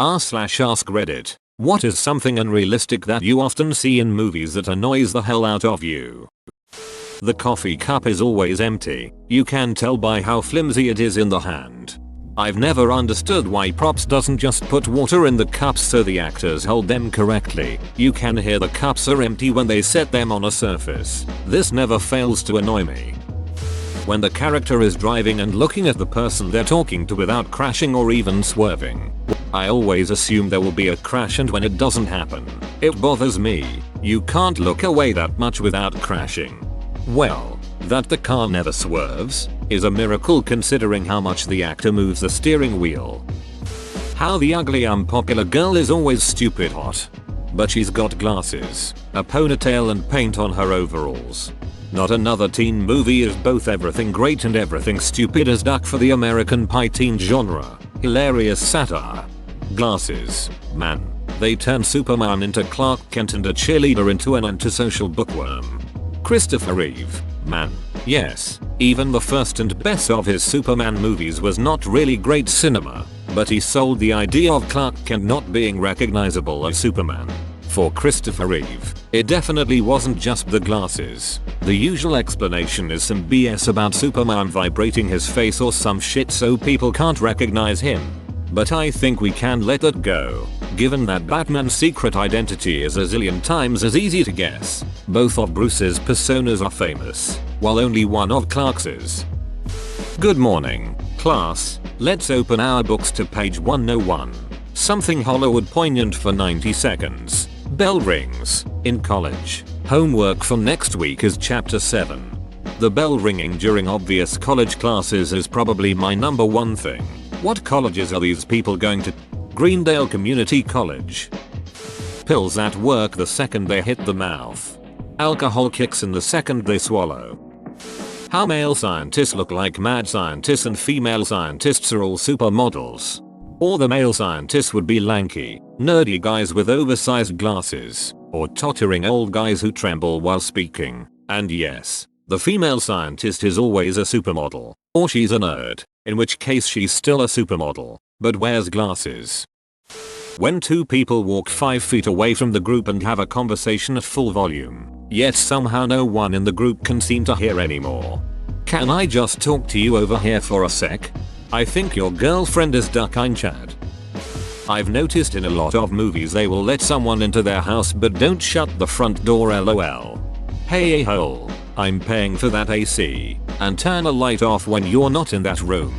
r/ask Reddit. What is something unrealistic that you often see in movies that annoys the hell out of you? The coffee cup is always empty. You can tell by how flimsy it is in the hand. I've never understood why props doesn't just put water in the cups so the actors hold them correctly. You can hear the cups are empty when they set them on a surface. This never fails to annoy me. When the character is driving and looking at the person they're talking to without crashing or even swerving. I always assume there will be a crash, and when it doesn't happen, it bothers me. You can't look away that much without crashing. Well, that the car never swerves is a miracle considering how much the actor moves the steering wheel. How the ugly unpopular girl is always stupid hot. But she's got glasses, a ponytail and paint on her overalls. Not another teen movie is both everything great and everything stupid as duck for the American Pie teen genre. Hilarious satire. Glasses, man. They turn Superman into Clark Kent and a cheerleader into an antisocial bookworm. Christopher Reeve, man. Yes, even the first and best of his Superman movies was not really great cinema, but he sold the idea of Clark Kent not being recognizable as Superman. For Christopher Reeve, it definitely wasn't just the glasses. The usual explanation is some BS about Superman vibrating his face or some shit so people can't recognize him. But I think we can let that go, given that Batman's secret identity is a zillion times as easy to guess. Both of Bruce's personas are famous, while only one of Clark's is. Good morning, class. Let's open our books to page 101. Something Hollywood poignant for 90 seconds. Bell rings. In college. Homework for next week is chapter 7. The bell ringing during obvious college classes is probably my number one thing. What colleges are these people going to? Greendale Community College. Pills at work the second they hit the mouth. Alcohol kicks in the second they swallow. How male scientists look like mad scientists and female scientists are all supermodels. Or the male scientists would be lanky, nerdy guys with oversized glasses, or tottering old guys who tremble while speaking. And yes, the female scientist is always a supermodel, or she's a nerd, in which case she's still a supermodel, but wears glasses. When two people walk 5 feet away from the group and have a conversation at full volume, yet somehow no one in the group can seem to hear anymore. Can I just talk to you over here for a sec? I think your girlfriend is ducking Chad. I've noticed in a lot of movies they will let someone into their house but don't shut the front door lol. Hey a-hole, I'm paying for that AC, and turn a light off when you're not in that room.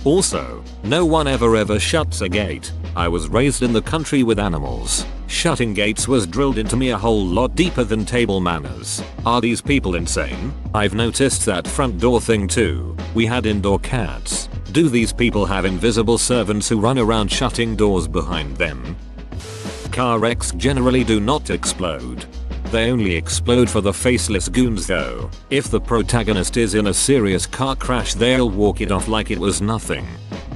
Also, no one ever shuts a gate. I was raised in the country with animals. Shutting gates was drilled into me a whole lot deeper than table manners. Are these people insane? I've noticed that front door thing too. We had indoor cats. Do these people have invisible servants who run around shutting doors behind them? Car wrecks generally do not explode. They only explode for the faceless goons though. If the protagonist is in a serious car crash they'll walk it off like it was nothing.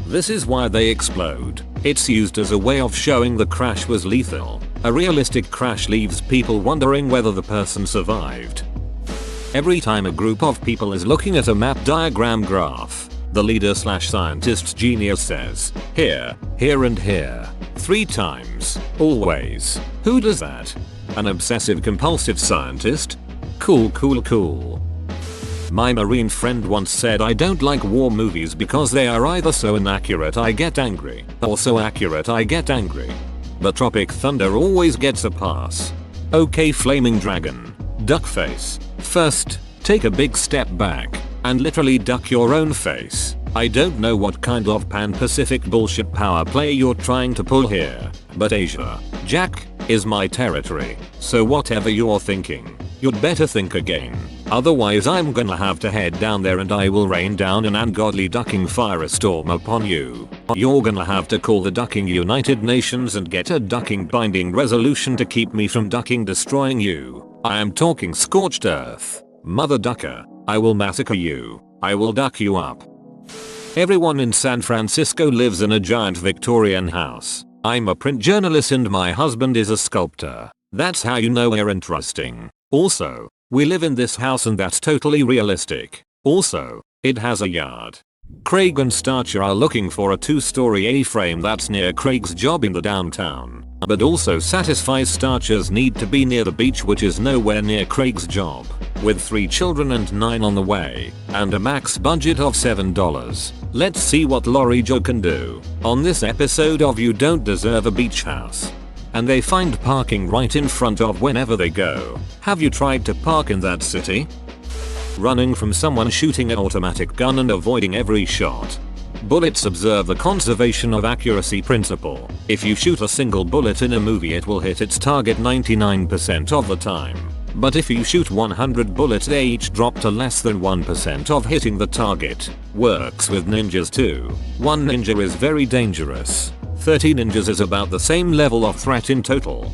This is why they explode. It's used as a way of showing the crash was lethal. A realistic crash leaves people wondering whether the person survived. Every time a group of people is looking at a map diagram graph, the leader/scientist's genius says, here, here and here, 3 times, always. Who does that? An obsessive compulsive scientist? Cool. My marine friend once said I don't like war movies because they are either so inaccurate I get angry, or so accurate I get angry. But Tropic Thunder always gets a pass. Okay Flaming Dragon, duck face. First, take a big step back, and literally duck your own face. I don't know what kind of pan-Pacific bullshit power play you're trying to pull here, but Asia, Jack, is my territory, so whatever you're thinking, you'd better think again. Otherwise I'm gonna have to head down there and I will rain down an ungodly ducking firestorm upon you. You're gonna have to call the Ducking United Nations and get a ducking binding resolution to keep me from ducking destroying you. I am talking scorched earth. Mother ducker, I will massacre you. I will duck you up. Everyone in San Francisco lives in a giant Victorian house. I'm a print journalist and my husband is a sculptor. That's how you know we're interesting. Also, we live in this house and that's totally realistic. Also, it has a yard. Craig and Starcher are looking for a 2-story A-frame that's near Craig's job in the downtown, but also satisfies Starcher's need to be near the beach, which is nowhere near Craig's job. With 3 children and 9 on the way, and a max budget of $7, let's see what Lori Joe can do on this episode of You Don't Deserve a Beach House. And they find parking right in front of whenever they go. Have you tried to park in that city? Running from someone shooting an automatic gun and avoiding every shot. Bullets observe the conservation of accuracy principle. If you shoot a single bullet in a movie, it will hit its target 99% of the time. But if you shoot 100 bullets, they each drop to less than 1% of hitting the target. Works with ninjas too. 1 ninja is very dangerous. 30 ninjas is about the same level of threat in total.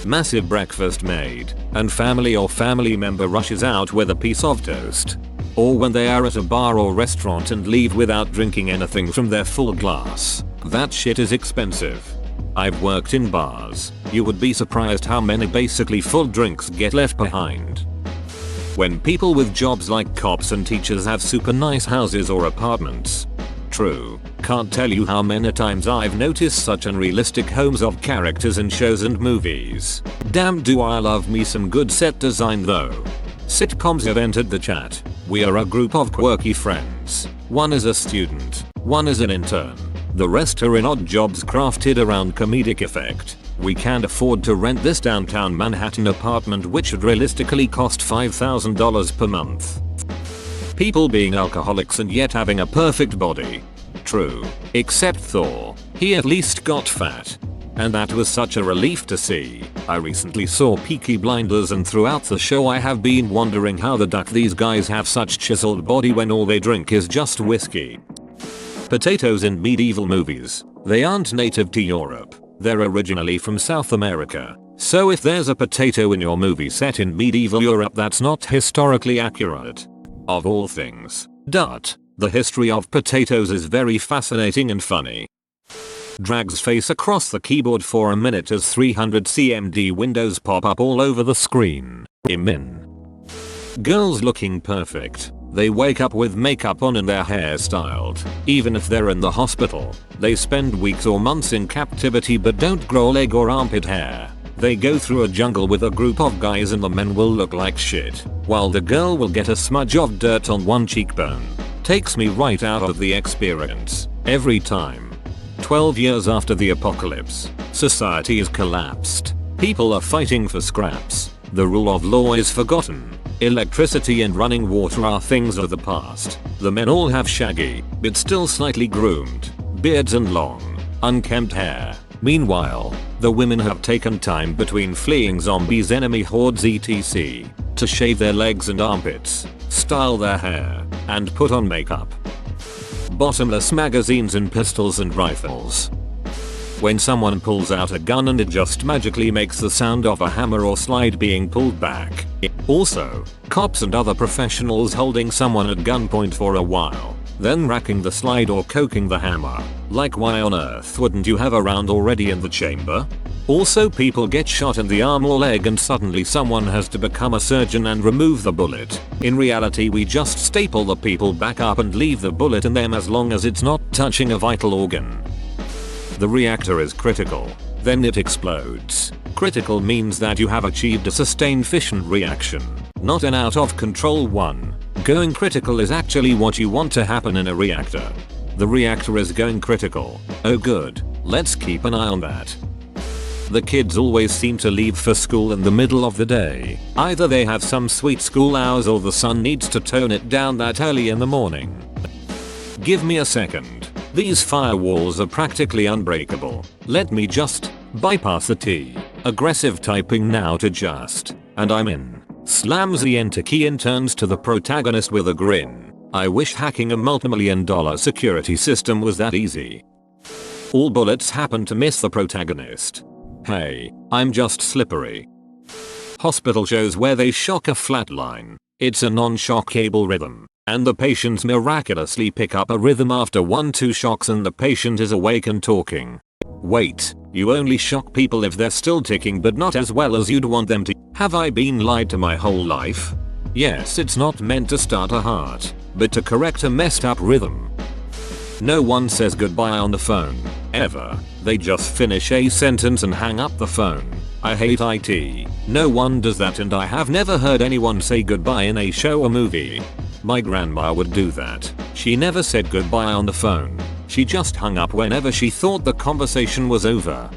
Massive breakfast made, and family or family member rushes out with a piece of toast. Or when they are at a bar or restaurant and leave without drinking anything from their full glass. That shit is expensive. I've worked in bars. You would be surprised how many basically full drinks get left behind. When people with jobs like cops and teachers have super nice houses or apartments. True. Can't tell you how many times I've noticed such unrealistic homes of characters in shows and movies. Damn, do I love me some good set design though. Sitcoms have entered the chat. We are a group of quirky friends. One is a student, one is an intern. The rest are in odd jobs crafted around comedic effect. We can't afford to rent this downtown Manhattan apartment, which would realistically cost $5,000 per month. People being alcoholics and yet having a perfect body. True. Except Thor. He at least got fat. And that was such a relief to see. I recently saw Peaky Blinders, and throughout the show I have been wondering how the duck these guys have such chiseled body when all they drink is just whiskey. Potatoes in medieval movies. They aren't native to Europe. They're originally from South America. So if there's a potato in your movie set in medieval Europe, that's not historically accurate. Of all things. The history of potatoes is very fascinating and funny. Drags face across the keyboard for a minute as 300 CMD windows pop up all over the screen. Girls looking perfect. They wake up with makeup on and their hair styled. Even if they're in the hospital, they spend weeks or months in captivity but don't grow leg or armpit hair. They go through a jungle with a group of guys and the men will look like shit, while the girl will get a smudge of dirt on one cheekbone. Takes me right out of the experience. Every time. 12 years after the apocalypse, society is collapsed. People are fighting for scraps. The rule of law is forgotten. Electricity and running water are things of the past. The men all have shaggy, but still slightly groomed, beards and long, unkempt hair. Meanwhile, the women have taken time between fleeing zombies, enemy hordes etc. to shave their legs and armpits, style their hair, and put on makeup. Bottomless magazines and pistols and rifles. When someone pulls out a gun and it just magically makes the sound of a hammer or slide being pulled back. Also, cops and other professionals holding someone at gunpoint for a while, then racking the slide or coking the hammer. Like, why on earth wouldn't you have a round already in the chamber? Also, people get shot in the arm or leg and suddenly someone has to become a surgeon and remove the bullet. In reality, we just staple the people back up and leave the bullet in them as long as it's not touching a vital organ. The reactor is critical. Then it explodes. Critical means that you have achieved a sustained fission reaction, not an out of control one. Going critical is actually what you want to happen in a reactor. The reactor is going critical. Oh good, let's keep an eye on that. The kids always seem to leave for school in the middle of the day. Either they have some sweet school hours or the sun needs to tone it down that early in the morning. Give me a second. These firewalls are practically unbreakable. Let me just bypass the T. Aggressive typing now to just. And I'm in. Slams the enter key and turns to the protagonist with a grin. I wish hacking a multi-million-dollar security system was that easy. All bullets happen to miss the protagonist. Hey, I'm just slippery. Hospital shows where they shock a flatline. It's a non-shockable rhythm, and the patients miraculously pick up a rhythm after 1-2 shocks and the patient is awake and talking. Wait, you only shock people if they're still ticking but not as well as you'd want them to. Have I been lied to my whole life? Yes, it's not meant to start a heart, but to correct a messed up rhythm. No one says goodbye on the phone, ever. They just finish a sentence and hang up the phone. I hate IT. No one does that, and I have never heard anyone say goodbye in a show or movie. My grandma would do that. She never said goodbye on the phone. She just hung up whenever she thought the conversation was over.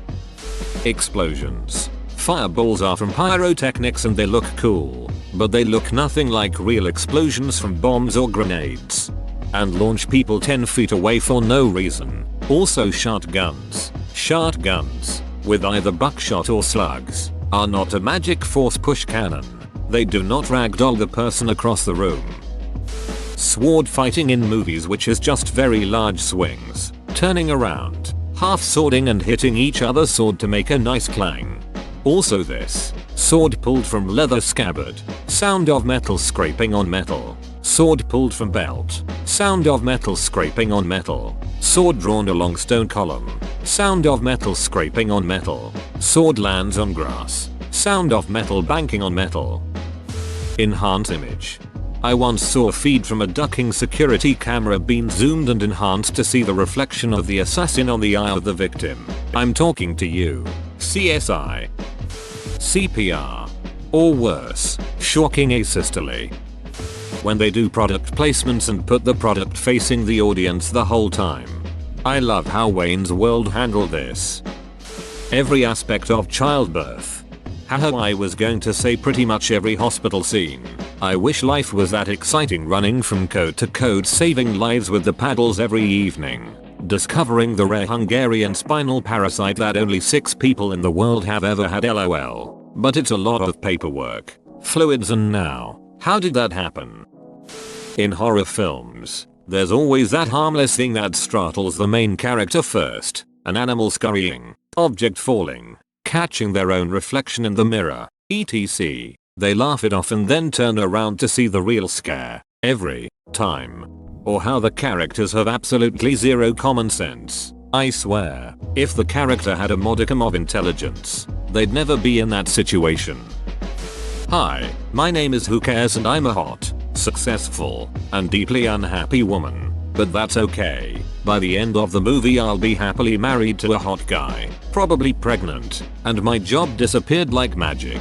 Explosions. Fireballs are from pyrotechnics and they look cool, but they look nothing like real explosions from bombs or grenades. And launch people 10 feet away for no reason. Also shotguns. Shotguns, with either buckshot or slugs, are not a magic force push cannon. They do not ragdoll the person across the room. Sword fighting in movies, which is just very large swings, turning around, half swording and hitting each other's sword to make a nice clang. Also this, sword pulled from leather scabbard, sound of metal scraping on metal. Sword pulled from belt, sound of metal scraping on metal. Sword drawn along stone column, sound of metal scraping on metal. Sword lands on grass, sound of metal banking on metal. Enhance image. I once saw a feed from a ducking security camera being zoomed and enhanced to see the reflection of the assassin on the eye of the victim. I'm talking to you. CSI. CPR. Or worse, shocking asystole. When they do product placements and put the product facing the audience the whole time. I love how Wayne's World handled this. Every aspect of childbirth. Haha, I was going to say pretty much every hospital scene. I wish life was that exciting, running from code to code, saving lives with the paddles every evening. Discovering the rare Hungarian spinal parasite that only 6 people in the world have ever had, lol. But it's a lot of paperwork, fluids, and now, how did that happen? In horror films, there's always that harmless thing that startles the main character first. An animal scurrying, object falling, catching their own reflection in the mirror, etc. They laugh it off and then turn around to see the real scare, every time. Or how the characters have absolutely zero common sense. I swear, if the character had a modicum of intelligence, they'd never be in that situation. Hi, my name is Who Cares, and I'm a hot, successful, and deeply unhappy woman. But that's okay. By the end of the movie I'll be happily married to a hot guy, probably pregnant, and my job disappeared like magic.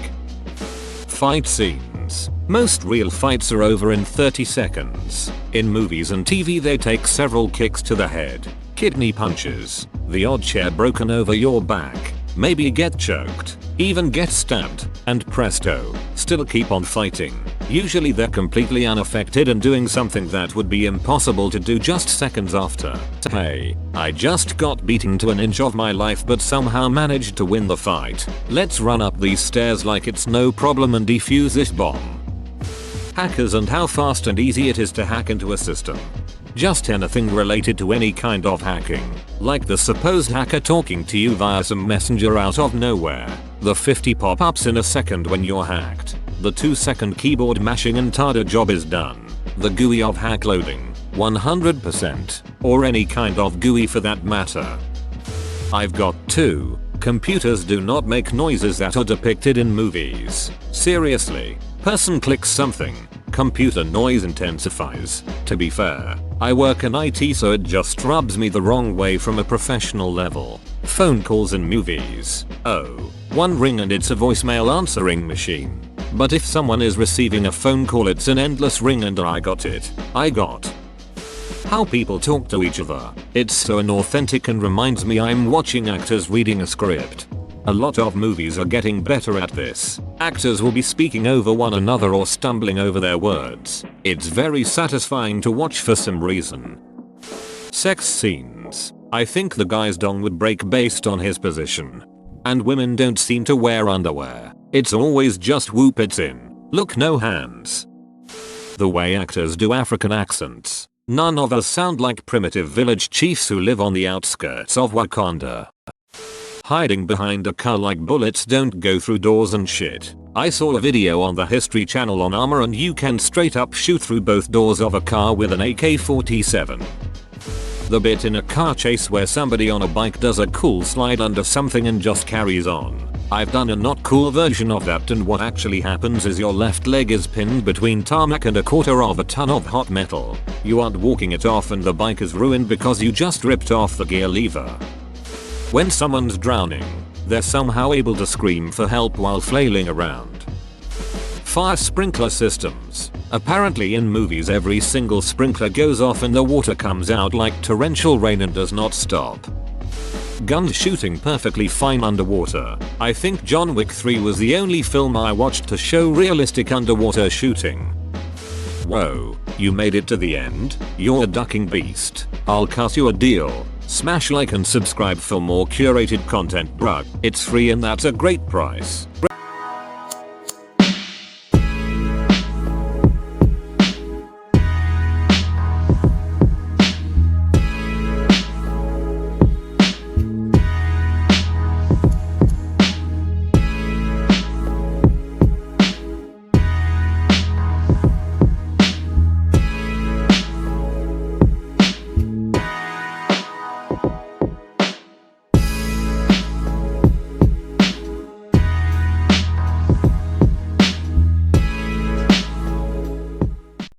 Fight scenes. Most real fights are over in 30 seconds. In movies and TV they take several kicks to the head, kidney punches, the odd chair broken over your back, maybe get choked, even get stabbed, and presto, still keep on fighting. Usually they're completely unaffected and doing something that would be impossible to do just seconds after. Hey, I just got beaten to an inch of my life but somehow managed to win the fight. Let's run up these stairs like it's no problem and defuse this bomb. Hackers and how fast and easy it is to hack into a system. Just anything related to any kind of hacking, like the supposed hacker talking to you via some messenger out of nowhere, the 50 pop-ups in a second when you're hacked, the 2-second keyboard mashing and tada, job is done, the GUI of hack loading, 100%, or any kind of GUI for that matter. I've got 2. Computers do not make noises that are depicted in movies. Seriously, person clicks something, computer noise intensifies. To be fair, I work in IT so it just rubs me the wrong way from a professional level. Phone calls in movies. Oh, one ring and it's a voicemail answering machine. But if someone is receiving a phone call it's an endless ring and I got it. How people talk to each other. It's so inauthentic and reminds me I'm watching actors reading a script. A lot of movies are getting better at this. Actors will be speaking over one another or stumbling over their words. It's very satisfying to watch for some reason. Sex scenes. I think the guy's dong would break based on his position. And women don't seem to wear underwear. It's always just whoop it's in. Look, no hands. The way actors do African accents. None of us sound like primitive village chiefs who live on the outskirts of Wakanda. Hiding behind a car like bullets don't go through doors and shit. I saw a video on the History Channel on armor and you can straight up shoot through both doors of a car with an AK-47. The bit in a car chase where somebody on a bike does a cool slide under something and just carries on. I've done a not cool version of that, and what actually happens is your left leg is pinned between tarmac and a quarter of a ton of hot metal. You aren't walking it off and the bike is ruined because you just ripped off the gear lever. When someone's drowning, they're somehow able to scream for help while flailing around. Fire sprinkler systems. Apparently in movies every single sprinkler goes off and the water comes out like torrential rain and does not stop. Guns shooting perfectly fine underwater. I think John Wick 3 was the only film I watched to show realistic underwater shooting. Whoa, you made it to the end? You're a ducking beast. I'll cut you a deal. Smash like and subscribe for more curated content, bruh. It's free and that's a great price.